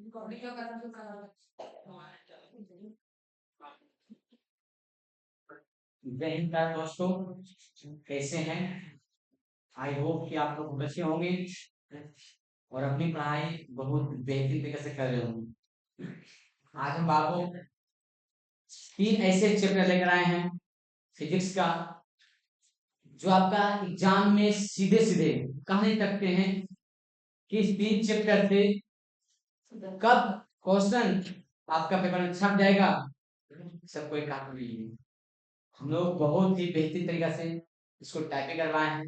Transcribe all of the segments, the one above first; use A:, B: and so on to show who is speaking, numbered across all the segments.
A: जय हिंद प्यारे दोस्तों, कैसे हैं? आई होप कि आप लोग बहुत अच्छे होंगे और अपनी पढ़ाई बहुत बेहतरीन तरीके से कर रहे होंगे। आज हम बाबू तीन ऐसे चैप्टर लेकर आए हैं फिजिक्स का, जो आपका एग्जाम में सीधे सीधे कह नहीं सकते हैं कि इस तीन चैप्टर से कब क्वेश्चन आपका पेपर में छप जाएगा, सब कोई काट नहीं है। हम लोग बहुत ही बेहतरीन तरीके से इसको टाइपिंग करवाए हैं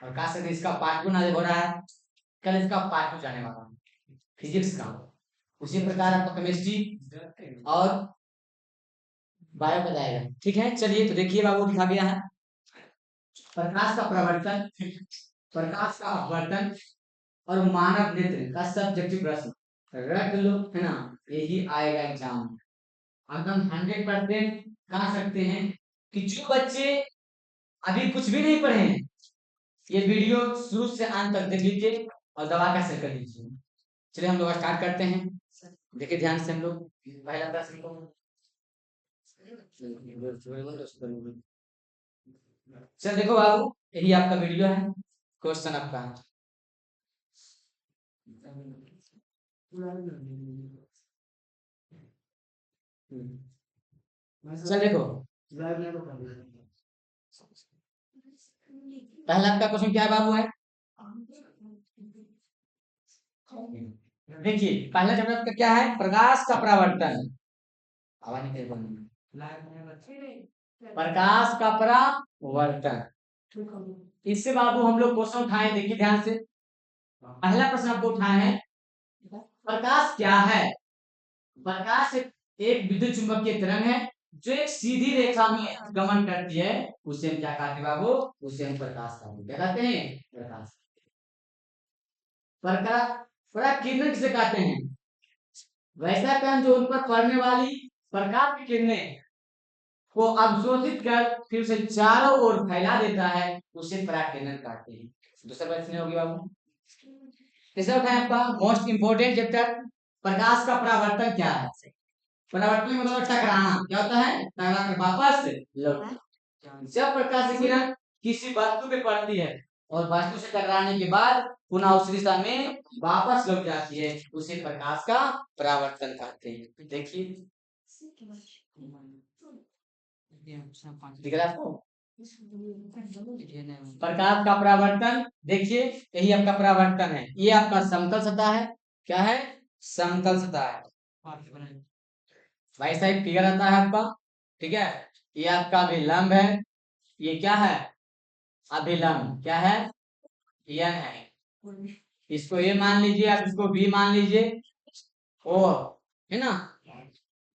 A: और कहा सकते इसका पार्ट 2 नाजिल हो रहा है, कल इसका पार्ट 2 जाने वाला है फिजिक्स का। उसी प्रकार आपका केमिस्ट्री और बायो का जाएगा। ठीक है, चलिए तो देखिए बाबू लिखा गया है प्रकाश का प्रवर्तन, प्रकाश का अपवर्तन और मानव नेत्र का सब्जेक्टिव प्रश्न रट लो, है ना, यही आएगा एग्जाम में। एकदम 100% कह सकते हैं कि जो बच्चे अभी कुछ भी नहीं पढ़े हैं, ये वीडियो शुरू से अंत तक देख लीजिए और दबा कर शेयर कर लीजिए। चलिए हम लोग स्टार्ट करते हैं। देखिए ध्यान से हम लोग पहला प्रश्न को चल देखो बाबू, यही आपका वीडियो है, क्वेश्चन आपका चल देखो। पहला आपका क्वेश्चन क्या है बाबू है, देखिए पहला चैप्टर आपका क्या है, प्रकाश का परावर्तन। आवाज नहीं प्रकाश का परावर्तन। इससे बाबू हम लोग क्वेश्चन उठाए, देखिए ध्यान से। पहला प्रश्न आपको उठाए हैं प्रकाश क्या है। प्रकाश एक विद्युत चुंबकीय तरंग है जो एक सीधी रेखा में गमन करती है, उसे हम क्या कहते हैं बाबू, उसे हम प्रकाश कहते हैं। क्या कहते हैं? प्रकाश। प्रकाश किरण किसे कहते हैं? वैसा कण जो उन पर पड़ने वाली प्रकाश की किरणें को अवशोषित कर फिर उसे चारों ओर फैला देता है, उसे पराकिरण कहते हैं। दूसरा प्रश्न होगी बाबू। तीसरा उठाए आपका मोस्ट इंपोर्टेंट चैप्टर, प्रकाश का परावर्तन क्या है। परावर्तन मतलब टकराना, क्या होता है? टकरा कर वापस लौटना। जब प्रकाश की किरण किसी वस्तु पे पड़ती है और वस्तु से टकराने के बाद पुनः उस दिशा में वापस लौट जाती है, उसे प्रकाश का परावर्तन कहते हैं। देखिए दिख रहा है आपको प्रकाश का परावर्तन। देखिए यही आपका परावर्तन है, ये आपका समतल सतह है। क्या है? समतल सतह है। भाई साहब फिगर आता है आपका, ठीक है। ये आपका अभिलंब है, ये क्या है? अभिलंब। क्या है? यन है। इसको ए मान लीजिए, आप इसको बी मान लीजिए, ओ, है ना।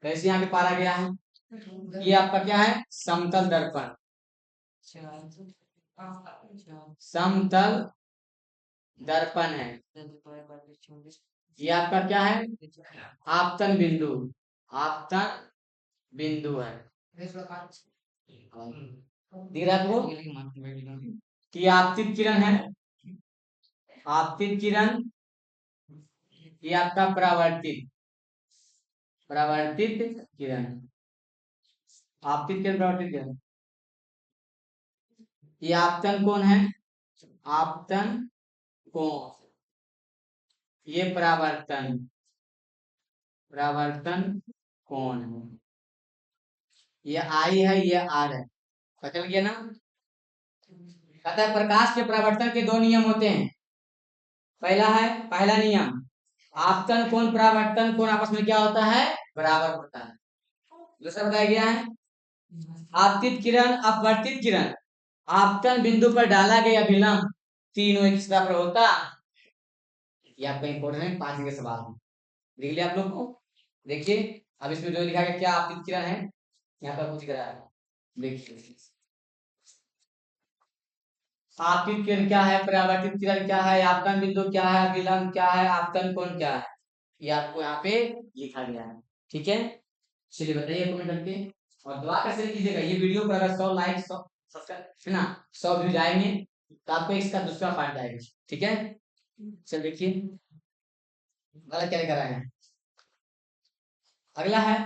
A: कैसे यहाँ पे पारा गया है? ये आपका क्या है? समतल दर्पण। समतल दर्पण है। ये आपका क्या है? आपतन बिंदु। आपतन बिंदु है। दिख रहा है आपको कि आपतित किरण है, आपतित किरण। ये आपका परावर्तित, परावर्तित किरण, आपतित किरण, परावर्तित किरण। ये आपतन कोण है, आपतन कोण। ये परावर्तन, परावर्तन कोण है। ये आई है, ये आर है। पता चल गया ना। कहता है प्रकाश के परावर्तन के दो नियम होते हैं। पहला है, पहला नियम, आपतन कोण परावर्तन कोण आपस में क्या होता है? बराबर होता है। दूसरा बताया गया है आपतित किरण, अपवर्तित किरण, आपतन बिंदु पर डाला गया अभिलंब तीनों एक बराबर होता। ये आपका इंपॉर्टेंट है, 5 के सवाल है। देख लिया आप लोग को। देखिए अब इसमें जो लिखा गया क्या आपतित किरण है, यहाँ पर कुछ करा है। देखिए आपतित किरण क्या है, परावर्तित किरण क्या है, आपतन बिंदु क्या है, अभिलंब क्या है, आपतन कोण क्या है, ये आपको यहाँ पे लिखा गया है। ठीक है, चलिए बताइए कमेंट करके और दुआ कैसे कीजिएगा। ये वीडियो पर अगर 100 लाइक 100 सब्सक्राइब है ना, 100 व्यू जाएंगे तो आपको इसका दूसरा पार्ट आएगा। ठीक है, चल देखिए गलत क्या लेकर आए हैं। अगला है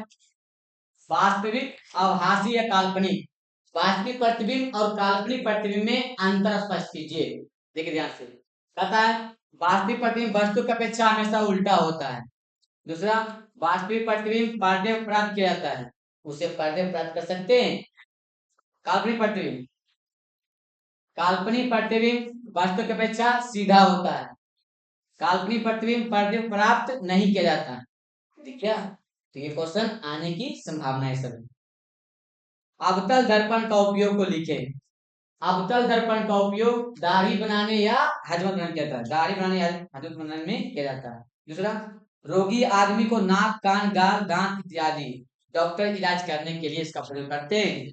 A: वास्तविक आभासी या काल्पनिक। वास्तविक प्रतिबिंब और काल्पनिक प्रतिबिंब में अंतर स्पष्ट कीजिए। देखिए ध्यान से, कहता है वास्तविक प्रतिबिंब वस्तु की अपेक्षा हमेशा उल्टा होता है। दूसरा, वास्तविक प्रतिबिंब पर्दे पर प्राप्त किया जाता है, उसे पर्दे पर प्राप्त कर सकते हैं। काल्पनिक प्रतिबिंब, काल्पनिक प्रतिबिंब वस्तु की अपेक्षा सीधा होता है। काल्पनिक प्रतिबिंब पर्दे पर प्राप्त नहीं किया जाता है। ठीक है, तो ये क्वेश्चन आने की संभावना है सभी। अवतल दर्पण का उपयोग को लिखे। अवतल दर्पण का उपयोग दाढ़ी बनाने या हजमत बनाने किया जाता है। दाढ़ी बनाने या हजमत बनाने में किया जाता है। दूसरा, रोगी आदमी को नाक, कान, गाल, दांत इत्यादि डॉक्टर इलाज करने के लिए इसका प्रयोग करते हैं।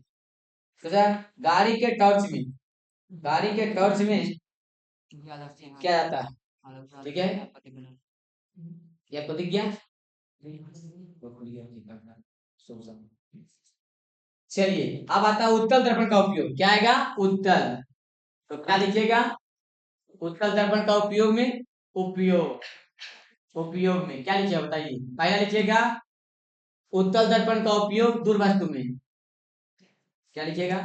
A: दूसरा, गाड़ी के टॉर्च में, गाड़ी के टॉर्च में क्या जाता है। ठीक है, ये आपको दिख गया। चलिए अब आता है उत्तल दर्पण का उपयोग। क्या आएगा, उत्तल। तो क्या लिखिएगा, उत्तल दर्पण का उपयोग में, उपयोग, उपयोग में क्या लिखिएगा बताइए। पहला लिखिएगा उत्तल दर्पण का उपयोग दूर वस्तु में। क्या लिखिएगा,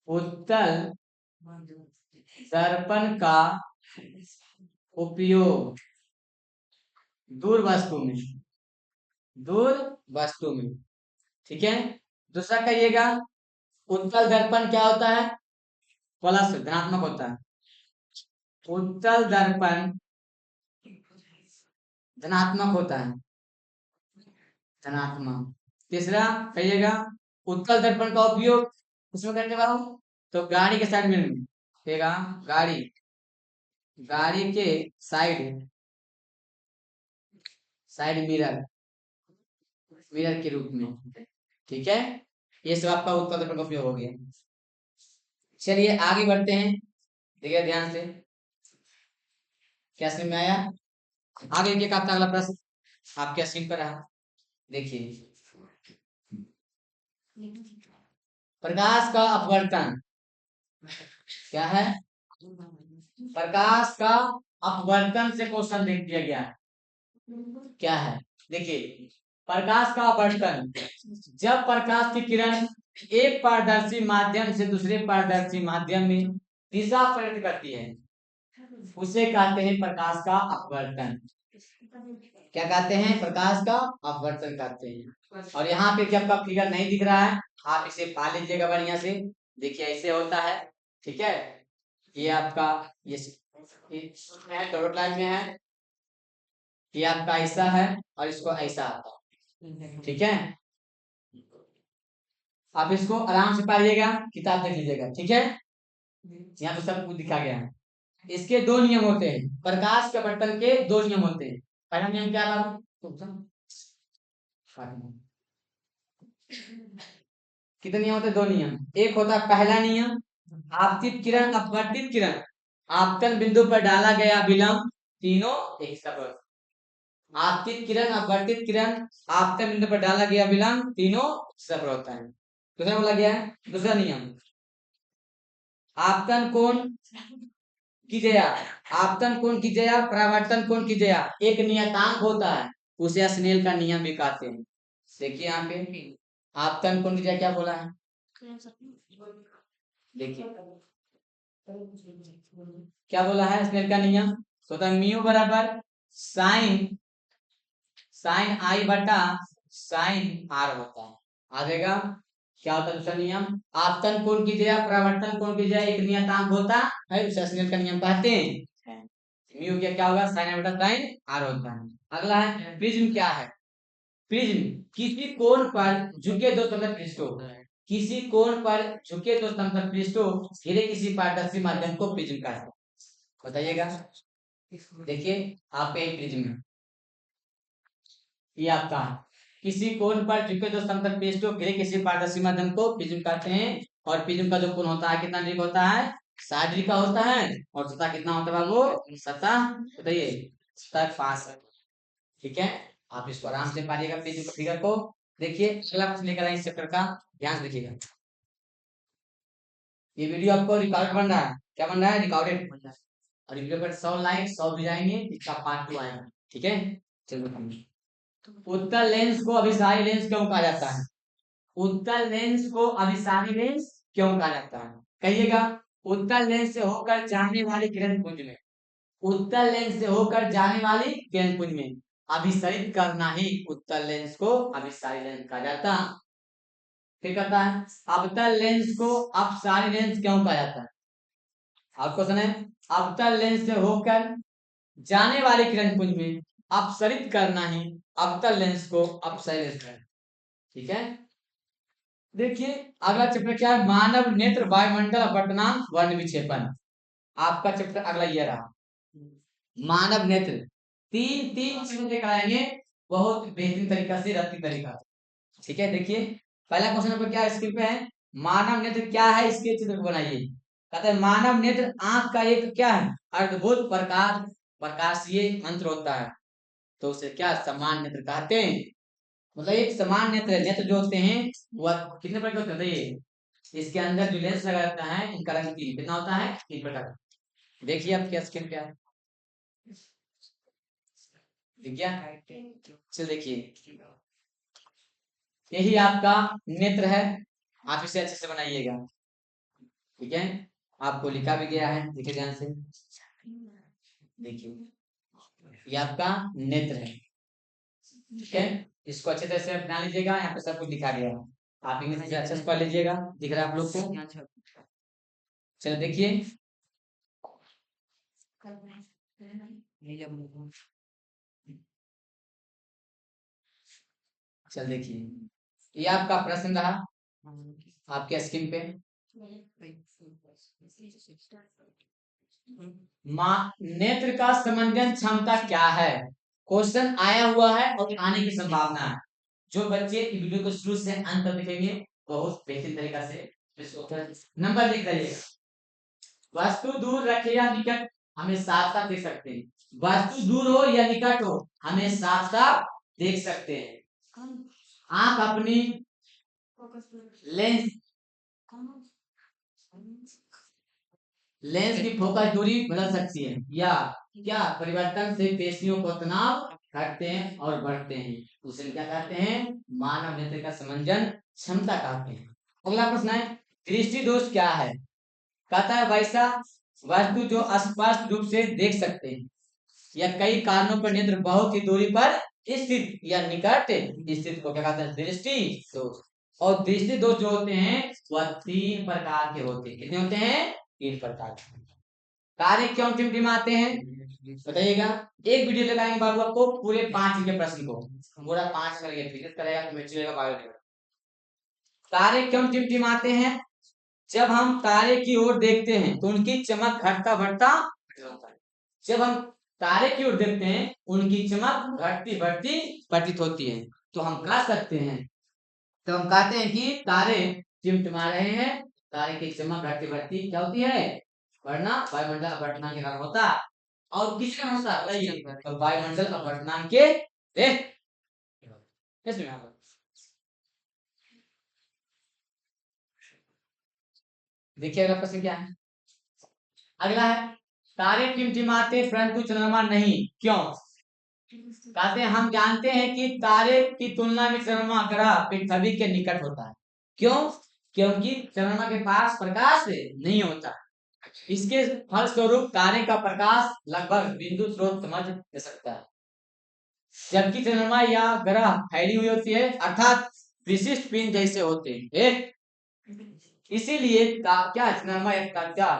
A: उत्तल दर्पण का उपयोग दूर वस्तु में, दूर वस्तु में। ठीक है। दूसरा कहिएगा उत्तल दर्पण क्या होता है, प्लस धनात्मक होता है। उत्तल दर्पण धनात्मक होता है, धनात्मक। तीसरा कहिएगा उत्तल दर्पण का उपयोग उसमें करने वाला हूं, तो गाड़ी के साइड में कहिएगा, गाड़ी, गाड़ी के साइड, साइड मिरर, मिरर के रूप में। ठीक है, ये सब आपका उत्तल दर्पण का उपयोग हो गया। चलिए आगे बढ़ते हैं, देखिए ध्यान से, क्या समझ में आया। आगे देखिए आपका अगला प्रश्न आपके स्क्रीन पर है, देखिए। प्रकाश का अपवर्तन क्या है, प्रकाश का अपवर्तन से क्वेश्चन लिख दिया गया है। क्या है, देखिए प्रकाश का अपवर्तन, जब प्रकाश की किरण एक पारदर्शी माध्यम से दूसरे पारदर्शी माध्यम में दिशा परिवर्तित करती है, उसे कहते हैं प्रकाश का अपवर्तन। क्या कहते हैं, प्रकाश का अपवर्तन कहते हैं। और यहाँ पे जब आपका फिगर नहीं दिख रहा है, आप इसे पा लीजिएगा बढ़िया से। देखिए ऐसे होता है, ठीक है। ये आपका ये डॉट लाइन में है, ये आपका ऐसा है और इसको ऐसा आता है। ठीक है, आप इसको आराम से पढ़िएगा, किताब देख लीजिएगा। ठीक है, यहाँ पे सब कुछ दिखा गया है। इसके दो नियम होते हैं, प्रकाश के अपवर्तन के दो नियम होते हैं। पहला नियम क्या था, कितने नियम होते हैं, दो नियम। एक होता है पहला नियम, आपतित किरण अपवर्तित किरण आपतन बिंदु पर डाला गया विलंब तीनों एक समान। आपतित किरण अपवर्तित किरण आपतन बिंदु पर डाला गया विलंब तीनों समान होता है। दूसरा बोला गया है, दूसरा नियम, आपतन कोण की जया, आपतन कोण की जया, परावर्तन कोण की जया एक नियतांक होता है, उसे स्नेल का नियम भी कहते हैं। देखिए यहाँ पे आपतन कोण की जया क्या बोला है, देखिए क्या बोला है स्नेल का नियम, तो म्यू बराबर साइन, साइन आई बटा साइन आर होता है। आ जाएगा, क्या होता है दूसरा नियम, आपतन कोण की जया परावर्तन कोण की जया एक नियतांक होता है, उसे स्नेल का नियम कहते हैं। म्यू क्या होगा, साइन आई बटा साइन आर होता है। अगला है प्रिज्म। क्या है प्रिज्म, किसी कोण पर झुके दो समतल पृष्ठों, किसी कोण पर झुके दो समतल पृष्ठों घिरे किसी पारदर्शी माध्यम को प्रिज्म कहते हैं। बताइएगा, देखिए आपका एक प्रिज्म है, ये आपका है, किसी कोण पर झुके दो समतल पृष्ठों घिरे किसी पारदर्शी माध्यम को प्रिज्म कहते हैं। और प्रिज्म का जो कोण होता है कितना डिग्री होता है, 60 डिग्री का होता है। और सतह कितना होता है बाबू, सतह बताइए, सतह 5। ठीक है, आप इसको आराम से पारिएगा प्रिज्म के फिगर को। देखिए अगला प्रश्न लेकर आए इस चैप्टर का, ध्यान से देखिएगा। ये वीडियो आपको रिकॉर्ड बन रहा है, क्या बन रहा है, रिकॉर्डेड बन रहा है। और वीडियो पर 100 लाइक 100 भी जाएंगे, इसका पार्ट 2 आएगा। ठीक है, चलो। उत्तल लेंस को अभिसारी लेंस क्यों कहा जाता है? उत्तल लेंस को अभिसारी लेंस क्यों कहा जाता है? कहिएगा। उत्तल लेंस से होकर जाने वाली किरण पुंज में, उत्तल लेंस से होकर जाने वाली किरण पुंज में अभिसरित करना ही उत्तल लेंस को अभिसारी लेंस कहा जाता है। फिर कहता है अवतल लेंस को अपसारी लेंस क्यों कहा जाता है? और क्वेश्चन है अवतल लेंस से होकर जाने वाली किरण पुंज में अपसरित करना ही अवतल लेंस को अपसारी लेंस है। ठीक है, देखिए अगला चैप्टर क्या है? मानव नेत्र वायुमंडल अपवर्तनांक वर्ण विक्षेपण। आपका चैप्टर अगला ये रहा, मानव नेत्र। तीन चीजें दिखाएंगे बहुत बेहतरीन तरीका से, रत्ती तरीका। ठीक है, देखिए पहला क्वेश्चन नंबर क्या स्क्रीन पे है, मानव नेत्र क्या है, इसके चित्र को बनाइए। कहते हैं मानव नेत्र आंख का एक क्या है? अर्धभुत प्रकाशीय यंत्र होता है, तो उसे क्या समान नेत्र कहते हैं। मतलब एक समान नेत्र नेत्र जो होते हैं वह कितने प्रकार के होते हैं? इसके अंदर जो लेंस लगा रहता है इनका रंग तीन कितना होता है? 3 प्रकार। देखिए आप क्या स्क्रीन पे है, चल देखिए यही आपका नेत्र है, आप इसे अच्छे से बनाइएगा। ठीक है, आपको लिखा भी गया है, देखिए ध्यान से। देखिए ये आपका नेत्र है। ठीक है, इसको अच्छे तरह से बना लीजिएगा, यहाँ पे सब कुछ लिखा गया है, आप इंग्लिश से अच्छे से पढ़ लीजिएगा। दिख रहा है आप लोग को? चलो देखिए चल देखिए ये आपका प्रश्न रहा आपके स्क्रीन पे। नेत्र का समंजन क्षमता क्या है? क्वेश्चन आया हुआ है और आने की संभावना है। जो बच्चे वीडियो को शुरू से अंत तक देखेंगे बहुत बेहतरीन तरीका से नंबर लिख दीजिएगा। वस्तु दूर रखे या निकट हमें साफ साफ देख सकते हैं, वस्तु दूर हो या निकट हो हमें साफ साफ देख सकते हैं। आंख अपनी लेंस लेंस की फोकस दूरी बदल सकती है या क्या परिवर्तन से पेशियों को तनाव घटते हैं और बढ़ते हैं, उसे क्या कहते हैं? मानव नेत्र का समंजन क्षमता कहते हैं। अगला प्रश्न है दृष्टि दोष क्या है? कहता है वैसा वस्तु जो स्पष्ट रूप से देख सकते हैं या कई कारणों पर नेत्र बहुत ही दूरी पर स्थित या निकट स्थित को क्या कहते हैं? दृष्टि दोष। और दृष्टि दोष जो होते हैं वह 3 प्रकार के होते हैं। कितने होते हैं? 3 प्रकार के। कार्य क्यों टिमटिमाते हैं बताइएगा। एक वीडियो लगाएंगे बाबू आपको पूरे 5 के प्रश्न को, पूरा 5 करेंगे, फिजिक्स करेगा, केमिस्ट्री करेगा, बायो करेगा। तारे क्यों टिमटिमाते हैं? जब हम तारे की ओर देखते हैं तो उनकी चमक घटता बढ़ता, जब हम तारे की ओर देखते हैं उनकी चमक घटती बढ़ती प्रतीत होती है। तो हम कह सकते हैं, तो हम कहते हैं कि तारे टिमटिमा रहे हैं, तारे की चमक घटती बढ़ती क्या होती है? बढ़ना वायुमंडल अपवर्तनांक के कारण होता। और किसके कारण होता है? तो वायुमंडल अपवर्तनांक के देखिए अगला प्रश्न क्या है? अगला है तारे टिमटिमाते परंतु चंद्रमा नहीं, क्यों? कहते हैं हम जानते हैं कि तारे की तुलना में चंद्रमा ग्रह पृथ्वी के निकट होता है। क्यों? क्योंकि चंद्रमा के पास प्रकाश नहीं होता, इसके फलस्वरूप तारे का प्रकाश लगभग बिंदु स्रोत समझ दे सकता है, जबकि चंद्रमा या ग्रह फैली हुई होती है अर्थात विशिष्ट पिंड जैसे होते हैं। इसीलिए क्या चंद्रमा क्या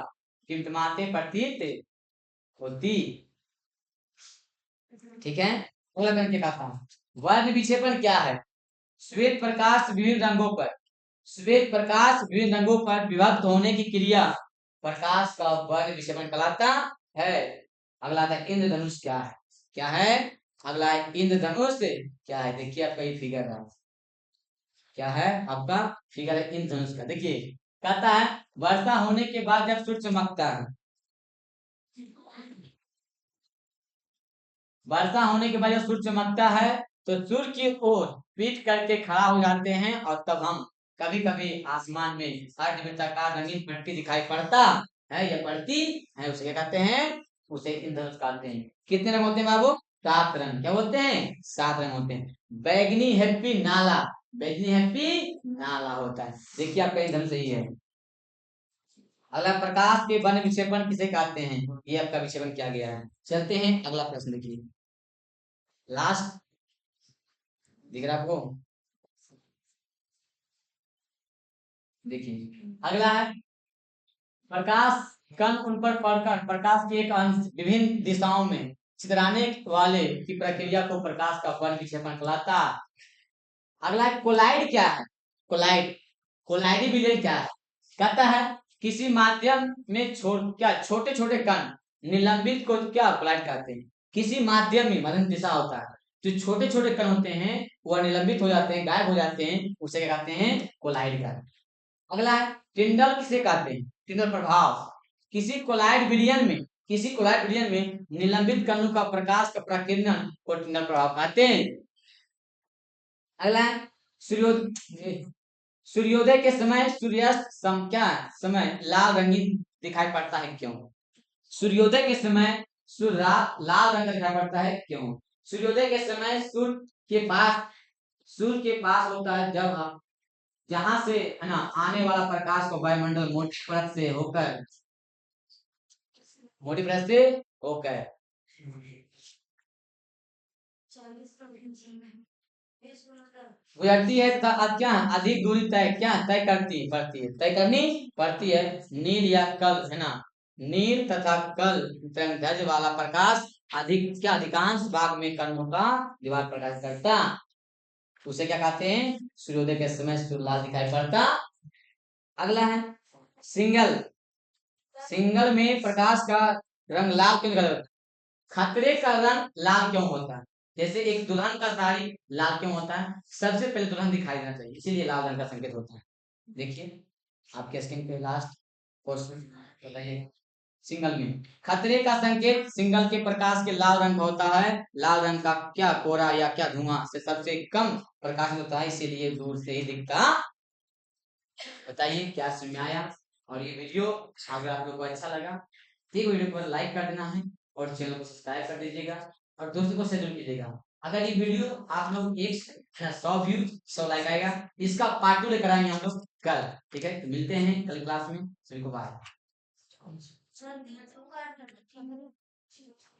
A: टिमटिमाते प्रतीत होती। ठीक है, अगला करके कहा वर्ण विक्षेपण क्या है? श्वेत प्रकाश विभिन्न रंगों पर, श्वेत प्रकाश विभिन्न रंगों पर विभक्त होने की क्रिया प्रकाश का वर्ण विक्षेपण कहलाता है। अगला आता है इंद्रधनुष क्या है? क्या है? अगला है इंद्रधनुष क्या है? देखिए आपका ये फिगर है, क्या है आपका फिगर है इंद्रधनुष का। देखिए कहता है वर्षा होने के बाद जब सूर्य चमकता है, वर्षा होने के बाद जब सूर्य चमकता है तो सूर्य की ओर पीठ करके खड़ा हो जाते हैं और तब हम कभी कभी आसमान में अर्धवृत्ताकार रंगीन पट्टी दिखाई पड़ता है या पड़ती है, उसे क्या कहते हैं? उसे इंद्रधनुष कहते हैं। कितने रंग होते हैं बाबू? 7 रंग। क्या बोलते हैं? 7 रंग होते हैं। बैगनी हैप्पी नाला, बैगनी हैप्पी नाला होता है। देखिए आपका इंद्रधनुष सही है। अगला, प्रकाश के वन विक्षेपण किसे कहते हैं? ये आपका विक्षेपण किया गया है। चलते हैं अगला प्रश्न देखिए, लास्ट दिख रहा है आपको? देखिए अगला है, प्रकाश कण उन पर पड़कर प्रकाश के एक अंश विभिन्न दिशाओं में छितराने वाले की प्रक्रिया को प्रकाश का वन विक्षेपण कहलाता। अगला है, कोलाइड क्या है? कोलाइड, कोलाइडी विलयन क्या है? कहता है किसी माध्यम में छोटे छोटे कण निलंबित को क्या कोलाइड कहते हैं? किसी माध्यम में मतलब दिशा होता है, जो छोटे छोटे कण होते हैं वह निलंबित हो जाते हैं, गायब हो जाते हैं, उसे क्या कहते हैं? कोलाइड कहते हैं। अगला है, टिंडल किसे कहते हैं? टिंडल प्रभाव। किसी कोलाइड विलयन में निलंबित कणों का प्रकाश का प्रकीर्णन को टिंडल प्रभाव कहते हैं। अगला है, सूर्योदय सूर्योदय के समय सूर्यास्त क्या समय लाल रंगीन दिखाई पड़ता है क्यों? सूर्योदय के समय सूर्य लाल रंग का दिखाई पड़ता है क्यों? सूर्योदय के समय सूर्य के पास होता है, जब हम जहां से है ना आने वाला प्रकाश को वायुमंडल मोटी परत से होकर गुजरती है तथा क्या अधिक दूरी तय तय करनी पड़ती है। नील या कल है ना, नील तथा कल तरंगदैर्घ्य वाला प्रकाश अधिकांश भाग में कणों का दीवार प्रकाश करता, उसे क्या कहते हैं? सूर्योदय के समय सूर्य लाल दिखाई पड़ता। अगला है, सिंगल सिंगल में प्रकाश का रंग लाल क्यों दिखाई देता? खतरे का रंग लाल क्यों होता है? जैसे एक दुल्हन का साड़ी लाल क्यों होता है? सबसे पहले दुल्हन दिखाई देना चाहिए, इसीलिए लाल रंग का संकेत होता है। देखिए आपके स्क्रीन पे लास्ट क्वेश्चन बताइए, सिंगल में खतरे का संकेत सिंगल के प्रकाश के लाल रंग होता है। लाल रंग का क्या कोहरा या क्या धुआं से सबसे कम प्रकाशित होता है, इसीलिए दूर से ही दिखता। बताइए क्या समझ में आया? और ये वीडियो अगर आप लोगों को अच्छा लगा तो वीडियो को लाइक कर देना है और चैनल को सब्सक्राइब कर दीजिएगा और दोस्तों को शेयर कीजिएगा। अगर ये वीडियो आप लोग 100 व्यू 100 लाइक आएगा, इसका पार्ट 2 लेकर आएंगे हम लोग कल। ठीक है, तो मिलते हैं कल क्लास में, सभी को बाय।